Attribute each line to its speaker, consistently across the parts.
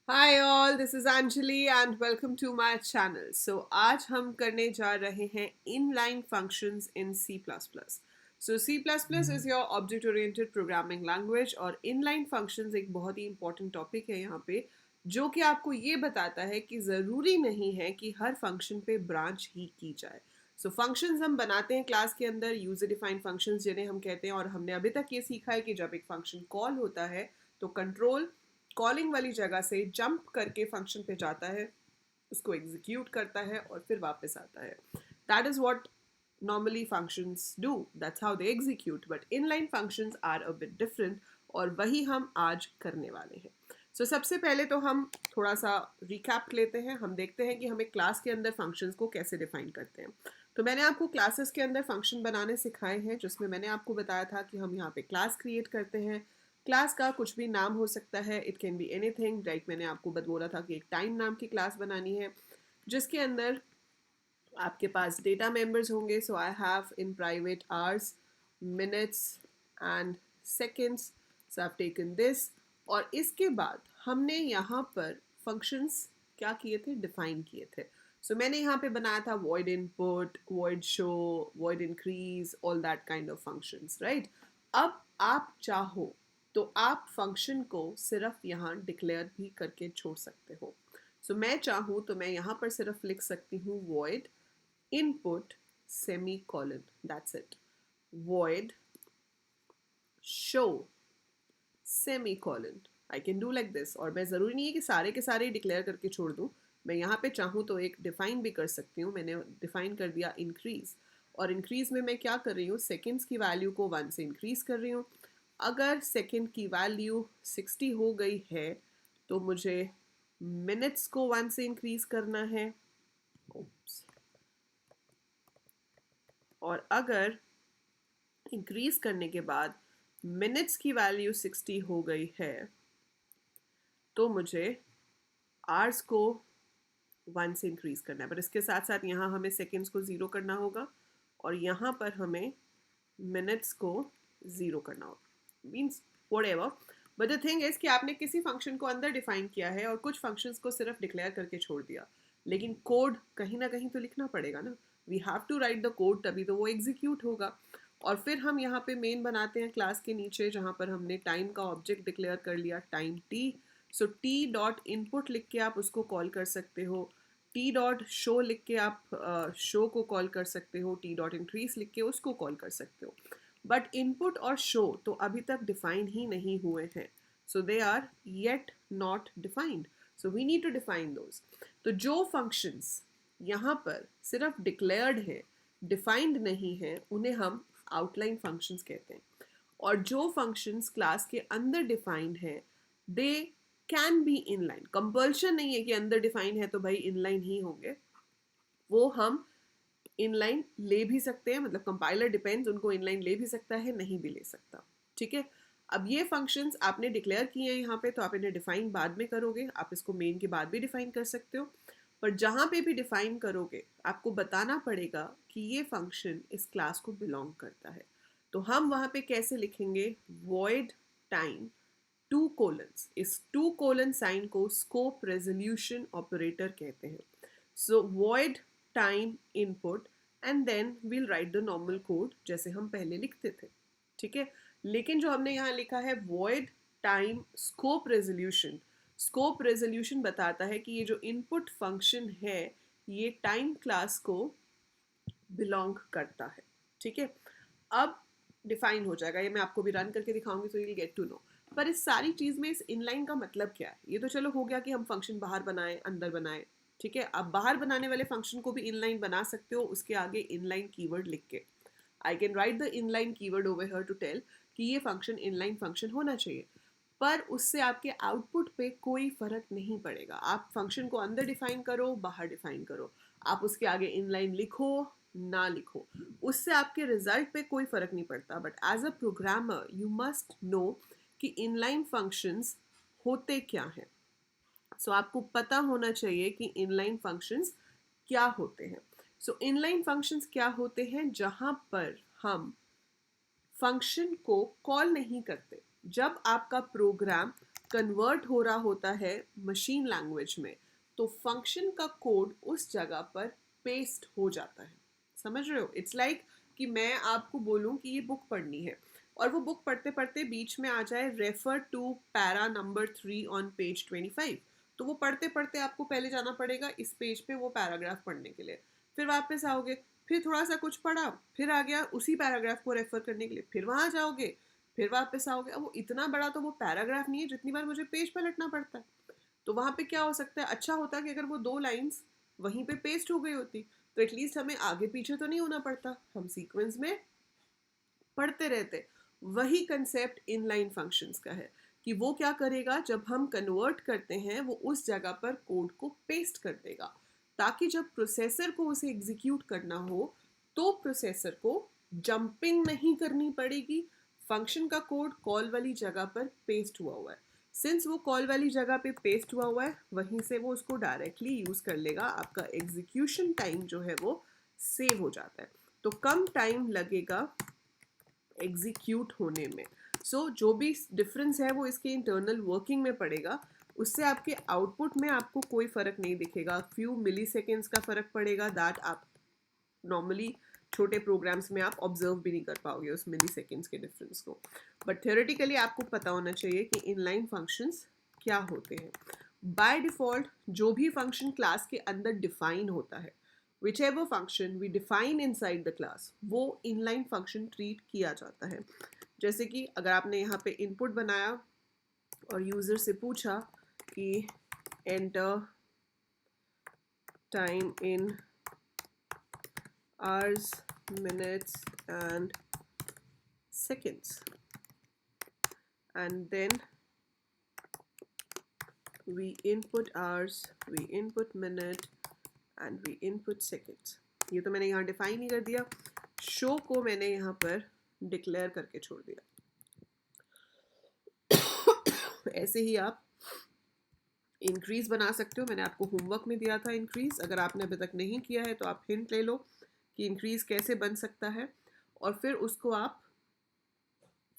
Speaker 1: Hi all, this is Anjali and welcome to my channel. So आज हम करने जा रहे हैं inline functions in C plus plus. So C plus plus is your object oriented programming language और inline functions एक बहुत ही important topic है यहाँ पे, जो कि आपको ये बताता है कि ज़रूरी नहीं है कि हर फंक्शन पे ब्रांच ही की जाए। सो फंक्शंस हम बनाते हैं क्लास के अंदर, यूजर डिफाइंड फंक्शंस जिन्हें हम कहते हैं, और हमने अभी तक ये सीखा है कि जब एक फंक्शन कॉल होता है तो कंट्रोल कॉलिंग वाली जगह से जंप करके फंक्शन पे जाता है, उसको एग्जीक्यूट करता है और फिर वापस आता है। That is what normally functions do. That's how they execute. But inline functions are a bit different और वही हम आज करने वाले हैं। सबसे पहले तो हम थोड़ा सा रिकैप लेते हैं। हम देखते हैं कि हमें क्लास के अंदर फंक्शंस को कैसे डिफाइन करते हैं। तो मैंने आपको क्लासेस के अंदर फंक्शन बनाने सिखाए हैं, जिसमें मैंने आपको बताया था कि हम यहाँ पे क्लास क्रिएट करते हैं। क्लास का कुछ भी नाम हो सकता है, it can be anything. Right, मैंने आपको बोला था कि एक टाइम नाम की क्लास बनानी है जिसके अंदर आपके पास डेटा मेंबर्स होंगे। So I have in private hours, minutes and seconds. So I have taken this, और इसके बाद हमने यहाँ पर फंक्शंस क्या किए थे, डिफाइन किए थे। मैंने यहाँ पे बनाया था void input, void show, void increase, all that kind of functions, right? अब आप चाहो तो आप फंक्शन को सिर्फ यहाँ डिक्लेयर भी करके छोड़ सकते हो। मैं चाहूँ तो मैं यहाँ पर सिर्फ लिख सकती हूँ void input semicolon, that's it, void show semicolon। I can do like this, और मैं ज़रूरी नहीं है कि सारे के सारे डिक्लेयर करके छोड़ दूँ। मैं यहाँ पे चाहूँ तो एक डिफाइन भी कर सकती हूँ। मैंने डिफाइन कर दिया इंक्रीज, और इंक्रीज में मैं क्या कर रही हूँ, सेकेंड्स की वैल्यू को 1 से इंक्रीज कर रही हूँ। अगर सेकेंड की वैल्यू 60 हो गई है तो मुझे मिनट्स को 1 से इंक्रीज करना है। Oops. और अगर इंक्रीज करने के बाद मिनट्स की वैल्यू 60 हो गई है तो मुझे आवर्स को 1 से इंक्रीज करना है। पर इसके साथ साथ यहाँ हमें सेकेंड्स को 0 करना होगा, और यहाँ पर हमें मिनट्स को 0 करना होगा। Means whatever, but the thing is कि आपने किसी फंक्शन को अंदर डिफाइन किया है और कुछ फंक्शंस को सिर्फ डिक्लेयर करके छोड़ दिया, लेकिन कोड कहीं ना कहीं तो लिखना पड़ेगा ना। We have to write the code, तभी तो वो एग्जीक्यूट होगा। और फिर हम यहाँ पे मेन बनाते हैं क्लास के नीचे, जहाँ पर हमने टाइम का ऑब्जेक्ट डिक्लेयर कर लिया, time T. T dot input लिख के आप उसको कॉल कर सकते हो, टी डॉट शो लिख के आप शो को कॉल कर सकते हो, टी डॉट इंक्रीज लिख के उसको कॉल कर सकते हो। बट इनपुट और शो तो अभी तक डिफाइन ही नहीं हुए हैं, so they are yet not defined. So we need to define those. तो जो फंक्शंस यहाँ पर सिर्फ डिक्लेयर्ड है, डिफाइंड नहीं है, उन्हें हम आउटलाइन फंक्शंस कहते हैं। और जो फंक्शंस क्लास के अंदर डिफाइंड है, they can be inline. Compulsion नहीं है कि अंदर डिफाइन है तो भाई इनलाइन ही होंगे, वो हम इनलाइन ले भी सकते हैं। मतलब कंपाइलर डिपेंड्स, उनको इनलाइन ले भी सकता है, नहीं भी ले सकता। ठीक है, अब ये फंक्शंस आपने डिक्लेयर किए हैं यहाँ पे, तो आप इन्हें डिफाइन बाद में करोगे। आप इसको मेन के बाद भी डिफाइन कर सकते हो, पर जहाँ पे भी डिफाइन करोगे आपको बताना पड़ेगा कि ये फंक्शन इस क्लास को बिलोंग करता है। तो हम वहाँ पे कैसे लिखेंगे, void टाइम 2 कोलन्स। इस 2 कोलन साइन को स्कोप रेजोल्यूशन ऑपरेटर कहते हैं। So void time input and then we'll write the normal code जैसे हम पहले लिखते थे। ठीक है, लेकिन जो हमने यहाँ लिखा है void time scope resolution, scope resolution बताता है कि ये जो इनपुट फंक्शन है ये टाइम क्लास को बिलोंग करता है। ठीक है, अब डिफाइन हो जाएगा, ये मैं आपको भी रन करके दिखाऊंगी तो you will get to know. पर इस सारी चीज़ में इस इनलाइन का मतलब क्या है, ये तो चलो हो गया कि हम फंक्शन बाहर बनाए अंदर बनाए। ठीक है, अब बाहर बनाने वाले फंक्शन को भी इनलाइन बना सकते हो, उसके आगे इनलाइन कीवर्ड लिख के। I can write the inline keyword over here to tell कि ये फंक्शन इनलाइन फंक्शन होना चाहिए, पर उससे आपके आउटपुट पे कोई फर्क नहीं पड़ेगा। आप फंक्शन को अंदर डिफाइन करो, बाहर डिफाइन करो, आप उसके आगे इनलाइन लिखो ना लिखो, उससे आपके रिजल्ट पे कोई फर्क नहीं पड़ता। But as a programmer you must know कि इनलाइन फंक्शंस होते क्या हैं। आपको पता होना चाहिए कि इनलाइन फंक्शंस क्या होते हैं। इनलाइन फंक्शंस क्या होते हैं, जहां पर हम फंक्शन को कॉल नहीं करते। जब आपका प्रोग्राम कन्वर्ट हो रहा होता है मशीन लैंग्वेज में, तो फंक्शन का कोड उस जगह पर पेस्ट हो जाता है। समझ रहे हो? इट्स लाइक कि मैं आपको बोलूं कि ये बुक पढ़नी है और वो बुक पढ़ते पढ़ते बीच में आ जाए refer to para number 3 on page 25, तो वो पढ़ते पढ़ते आपको पहले जाना पड़ेगा इस पेज पे वो पैराग्राफ पढ़ने के लिए, फिर वापस आओगे, फिर थोड़ा सा कुछ पढ़ा, फिर आ गया उसी पैराग्राफ को रेफर करने के लिए, फिर वहां जाओगे, फिर वापस आओगे। अब वो इतना बड़ा तो वो पैराग्राफ नहीं है जितनी बार मुझे पेज पलटना पड़ता है। तो वहां पे क्या हो सकता है, अच्छा होता कि अगर वो 2 लाइंस वहीं पे पेस्ट हो गई होती, तो एटलीस्ट हमें आगे पीछे तो नहीं होना पड़ता, हम सीक्वेंस में पढ़ते रहते। वही कंसेप्ट इनलाइन फंक्शंस का है कि वो क्या करेगा, जब हम कन्वर्ट करते हैं वो उस जगह पर कोड को पेस्ट कर देगा, ताकि जब प्रोसेसर को उसे एग्जीक्यूट करना हो तो प्रोसेसर को जंपिंग नहीं करनी पड़ेगी। फंक्शन का कोड कॉल वाली जगह पर पेस्ट हुआ है, सिंस वो कॉल वाली जगह पे पेस्ट हुआ है वहीं से वो उसको डायरेक्टली यूज कर लेगा। आपका एग्जीक्यूशन टाइम जो है वो सेव हो जाता है, तो कम टाइम लगेगा एग्जीक्यूट होने में। सो जो भी डिफरेंस है वो इसके इंटरनल वर्किंग में पड़ेगा, उससे आपके आउटपुट में आपको कोई फ़र्क नहीं दिखेगा। फ्यू मिली सेकेंड्स का फ़र्क पड़ेगा, दैट आप नॉर्मली छोटे प्रोग्राम्स में आप ऑब्जर्व भी नहीं कर पाओगे उस मिली सेकेंड्स के डिफरेंस को। बट थ्योरेटिकली आपको पता होना चाहिए कि इनलाइन फंक्शंस क्या होते हैं। बाय डिफ़ॉल्ट जो भी फंक्शन क्लास के अंदर डिफाइन होता है, whichever function we define inside the class, वो inline function treat किया जाता है। जैसे कि अगर आपने यहाँ पे input बनाया और यूज़र से पूछा कि enter time in hours, minutes and seconds, and then we input hours, we input minute and we input seconds। ये तो मैंने यहाँ डिफाइन ही कर दिया, शो को मैंने यहाँ पर डिक्लेयर करके छोड़ दिया। ऐसे ही आप इंक्रीज बना सकते हो, मैंने आपको होमवर्क में दिया था इंक्रीज, अगर आपने अभी तक नहीं किया है तो आप हिंट ले लो कि इंक्रीज कैसे बन सकता है, और फिर उसको आप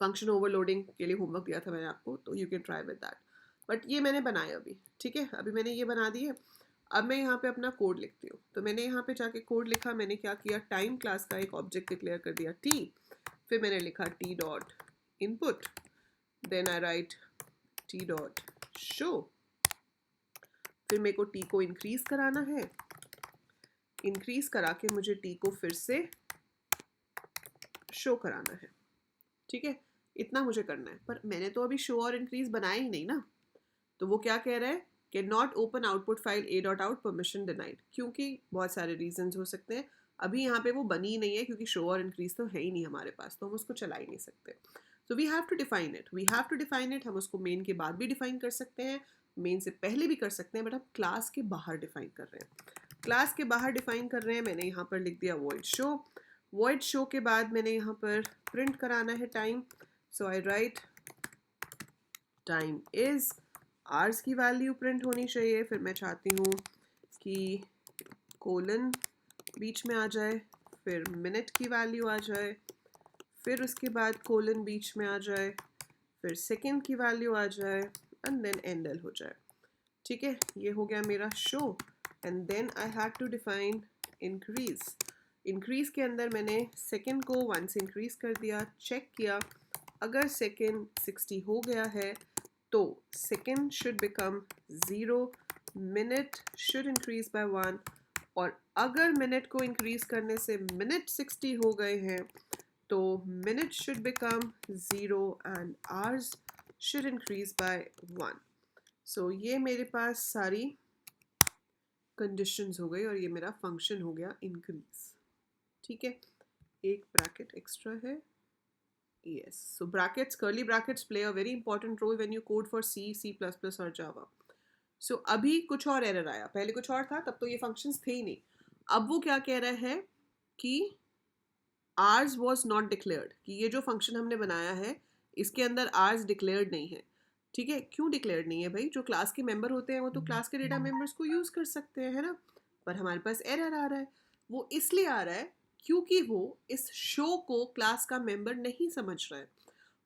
Speaker 1: फंक्शन ओवरलोडिंग के लिए होमवर्क दिया था मैंने आपको, तो you can try with that. But ये मैंने बनाया अभी, ठीक है, अभी मैंने ये बना दी है। अब मैं यहाँ पे अपना कोड लिखती हूँ, तो मैंने यहाँ पे जाके कोड लिखा, मैंने क्या किया, टाइम क्लास का एक ऑब्जेक्ट डिक्लेयर कर दिया t, फिर मैंने लिखा t dot input, then I write t dot show, फिर मेरे को t को इंक्रीज कराना है, इंक्रीज करा के मुझे t को फिर से शो कराना है, ठीक है, इतना मुझे करना है। पर मैंने तो अभी शो और इंक्रीज बनाया ही नहीं ना, तो वो क्या कह रहा है कि not open output file a dot out permission denied, क्योंकि बहुत सारे रीजंस हो सकते हैं, अभी यहाँ पे वो बनी ही नहीं है क्योंकि शो और इंक्रीज तो है ही नहीं हमारे पास, तो हम उसको चला ही नहीं सकते। So we have to define it, we have to define it. हम उसको मेन के बाद भी डिफाइन कर सकते हैं, मेन से पहले भी कर सकते हैं, बट हम क्लास के बाहर डिफाइन कर रहे हैं। क्लास के बाहर डिफाइन कर रहे हैं, मैंने यहाँ पर लिख दिया वॉइड शो। वॉइड शो के बाद मैंने यहाँ पर प्रिंट कराना है time, so I write time is, hours की वैल्यू प्रिंट होनी चाहिए, फिर मैं चाहती हूँ कि कोलन बीच में आ जाए, फिर मिनट की वैल्यू आ जाए, फिर उसके बाद कोलन बीच में आ जाए, फिर सेकेंड की वैल्यू आ जाए, एंड देन एंडल हो जाए। ठीक है, ये हो गया मेरा show. And then I had to define increase. Increase के अंदर मैंने सेकेंड को 1 से इंक्रीज कर दिया, चेक किया, अगर सेकेंड 60 हो गया है तो second should become 0, minute should increase by 1, और अगर मिनट को इंक्रीज करने से मिनट 60 हो गए हैं तो minute should become 0 and hours should increase by 1। सो ये मेरे पास सारी कंडीशंस हो गई और ये मेरा फंक्शन हो गया इंक्रीज। ठीक है, एक ब्रैकेट एक्स्ट्रा है, yes, so brackets, curly brackets play a very important role when you code for C, C++ और Java। so अभी कुछ और एरर आया, पहले कुछ और था, तब तो ये फंक्शंस थे ही नहीं। अब वो क्या कह रहा है कि ours was not declared, कि ये जो फंक्शन हमने बनाया है इसके अंदर ours declared नहीं है। ठीक है, क्यों डिक्लेयर्ड नहीं है भाई, जो क्लास के मेंबर होते हैं वो तो क्लास के डेटा मेंबर्स को यूज कर सकते हैं, है ना, पर हमारे पास एरर आ रहा है। वो इसलिए आ रहा है क्योंकि वो इस शो को क्लास का मेंबर नहीं समझ रहा है,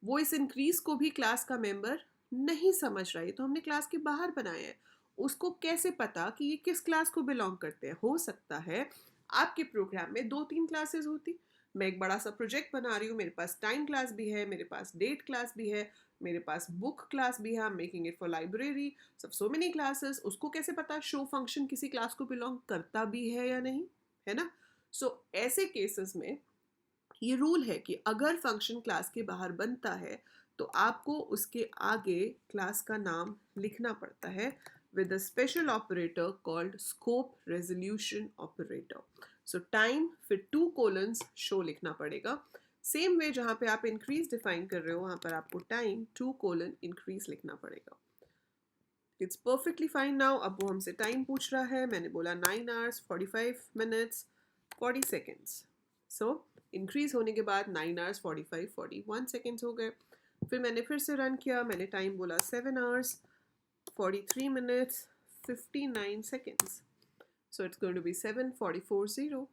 Speaker 1: वो इस इंक्रीज को भी क्लास का मेंबर नहीं समझ रहा है तो हमने क्लास के बाहर बनाया है, उसको कैसे पता कि ये किस क्लास को बिलोंग करते हैं? हो सकता है आपके प्रोग्राम में 2-3 क्लासेस होती। मैं एक बड़ा सा प्रोजेक्ट बना रही हूँ, मेरे पास टाइम क्लास भी है, मेरे पास डेट क्लास भी है, मेरे पास बुक क्लास भी है, I am making it for library, सब सो मेनी क्लासेस। उसको कैसे पता शो फंक्शन किसी क्लास को बिलोंग करता भी है या नहीं, है ना? सो ऐसे केसेस में ये रूल है कि अगर फंक्शन क्लास के बाहर बनता है तो आपको उसके आगे क्लास का नाम लिखना पड़ता है with a special operator called scope resolution operator. So time फिर 2 colons शो लिखना पड़ेगा। सेम वे जहाँ पे आप इंक्रीज डिफाइन कर रहे हो वहाँ पर आपको टाइम 2 कोलन इंक्रीज लिखना पड़ेगा। It's perfectly fine now. अब वो हमसे टाइम पूछ रहा है, मैंने बोला 9 hours 45 minutes 40 seconds. So increase होने के बाद 9 hours 45 41 seconds हो गए। फिर मैंने फिर से रन किया, मैंने टाइम बोला 7 hours 43 minutes 59 seconds. So it's going to be 7440.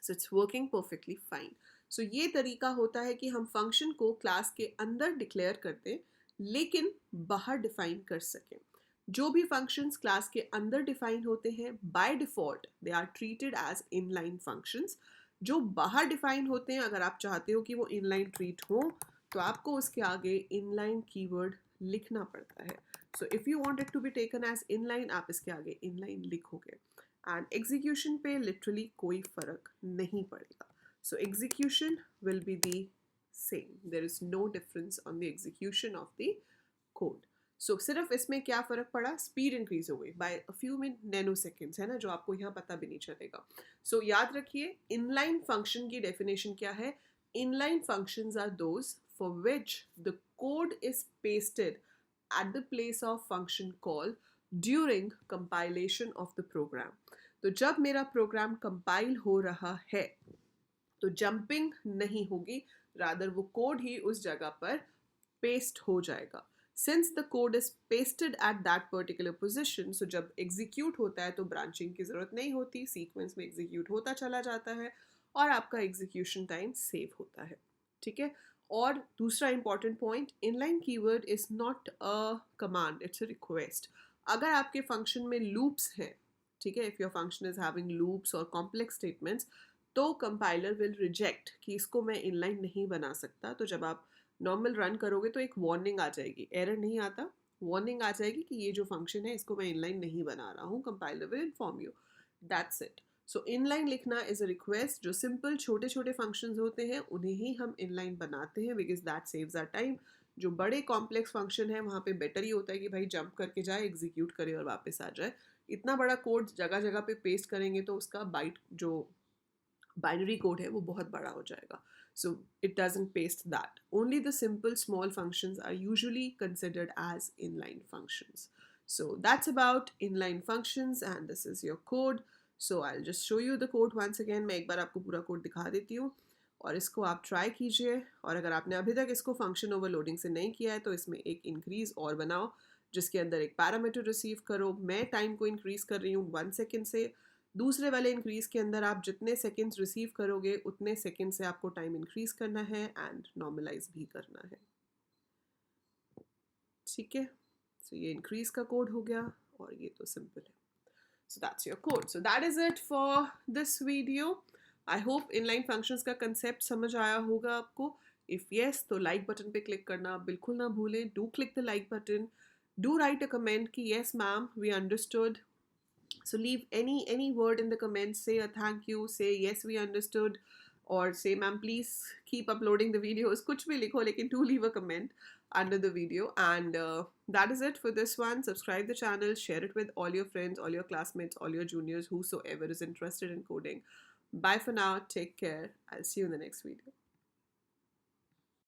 Speaker 1: So it's working perfectly fine. So ये तरीका होता है कि हम फंक्शन को क्लास के अंदर डिक्लेयर कर दें लेकिन बाहर डिफाइन कर सकें। जो भी फंक्शंस क्लास के अंदर डिफाइन होते हैं by default they are treated as inline functions. जो बाहर डिफाइन होते हैं, अगर आप चाहते हो कि वो इनलाइन ट्रीट हो तो आपको उसके आगे इनलाइन कीवर्ड लिखना पड़ता है। So if you want it to be taken as inline, आप इसके आगे इनलाइन लिखोगे एंड एग्जीक्यूशन पे लिटरली कोई फर्क नहीं पड़ेगा। So execution will be the same, there is no difference on the execution of the code. So सिर्फ इसमें क्या फ़र्क पड़ा, स्पीड इंक्रीज हो गई by a few nanoseconds, है ना, जो आपको यहाँ पता भी नहीं चलेगा। सो याद रखिए इनलाइन फंक्शन की डेफिनेशन क्या है। Inline functions are those for which the code is pasted at the place of function call during compilation of the program. तो जब मेरा प्रोग्राम कंपाइल हो रहा है तो जंपिंग नहीं होगी, रादर वो कोड ही उस जगह पर पेस्ट हो जाएगा। Since the code is pasted at that particular position, so जब एग्जीक्यूट होता है तो ब्रांचिंग की ज़रूरत नहीं होती, सीक्वेंस में एग्जीक्यूट होता चला जाता है और आपका एग्जीक्यूशन टाइम सेव होता है। ठीक है। और दूसरा important point, inline keyword is not a command, it's a request. अगर आपके फंक्शन में लूप्स हैं, ठीक है, if your function is having loops और कॉम्प्लेक्स स्टेटमेंट्स, तो कंपाइलर विल रिजेक्ट कि इसको मैं इनलाइन नहीं बना सकता। तो जब आप नॉर्मल रन करोगे तो एक वार्निंग आ जाएगी, एरर नहीं आता, वार्निंग आ जाएगी कि ये जो फंक्शन है इसको मैं इनलाइन नहीं बना रहा हूँ, compiler will inform you, that's it. So inline लिखना इज अ रिक्वेस्ट। जो सिंपल छोटे छोटे फंक्शंस होते हैं उन्हें ही हम इनलाइन बनाते हैं because that saves our time. जो बड़े कॉम्प्लेक्स फंक्शन है वहाँ पे बेटर ही होता है कि भाई जंप करके जाए, एग्जीक्यूट करे और वापस आ जाए। इतना बड़ा कोड जगह जगह पे पेस्ट करेंगे तो उसका बाइट जो बाइनरी कोड है वो बहुत बड़ा हो जाएगा। So it doesn't paste that. Only the simple small functions are usually considered as inline functions. So that's about inline functions and this is your code. So I'll just show you the code once again. मैं एक बार आपको पूरा code दिखा देती हूँ और इसको आप ट्राई कीजिए। और अगर आपने अभी तक इसको फंक्शन ओवरलोडिंग से नहीं किया है तो इसमें एक इंक्रीज और बनाओ जिसके अंदर एक पैरामीटर रिसीव करो। मैं टाइम को इंक्रीज कर रही हूँ 1 सेकेंड से। दूसरे वाले इंक्रीज के अंदर आप जितने सेकेंड्स रिसीव करोगे उतने सेकेंड से आपको टाइम इंक्रीज करना है एंड नॉर्मलाइज भी करना है। ठीक है, सो ये इंक्रीज का कोड हो गया और ये तो सिंपल है। So that's your code. So that is it for this video. I hope inline functions का कंसेप्ट समझ आया होगा आपको। इफ यस तो लाइक बटन पे क्लिक करना बिल्कुल ना भूलें। Do click the like button, do write a comment कि yes ma'am we understood. So leave any word in the comments, say a thank you, say yes we understood, or say ma'am please keep uploading the videos, kuch bhi likho lekin do leave a comment under the video. And that is it for this one. Subscribe the channel, share it with all your friends, all your classmates, all your juniors, whosoever is interested in coding. Bye for now, take care, I'll see you in the next video.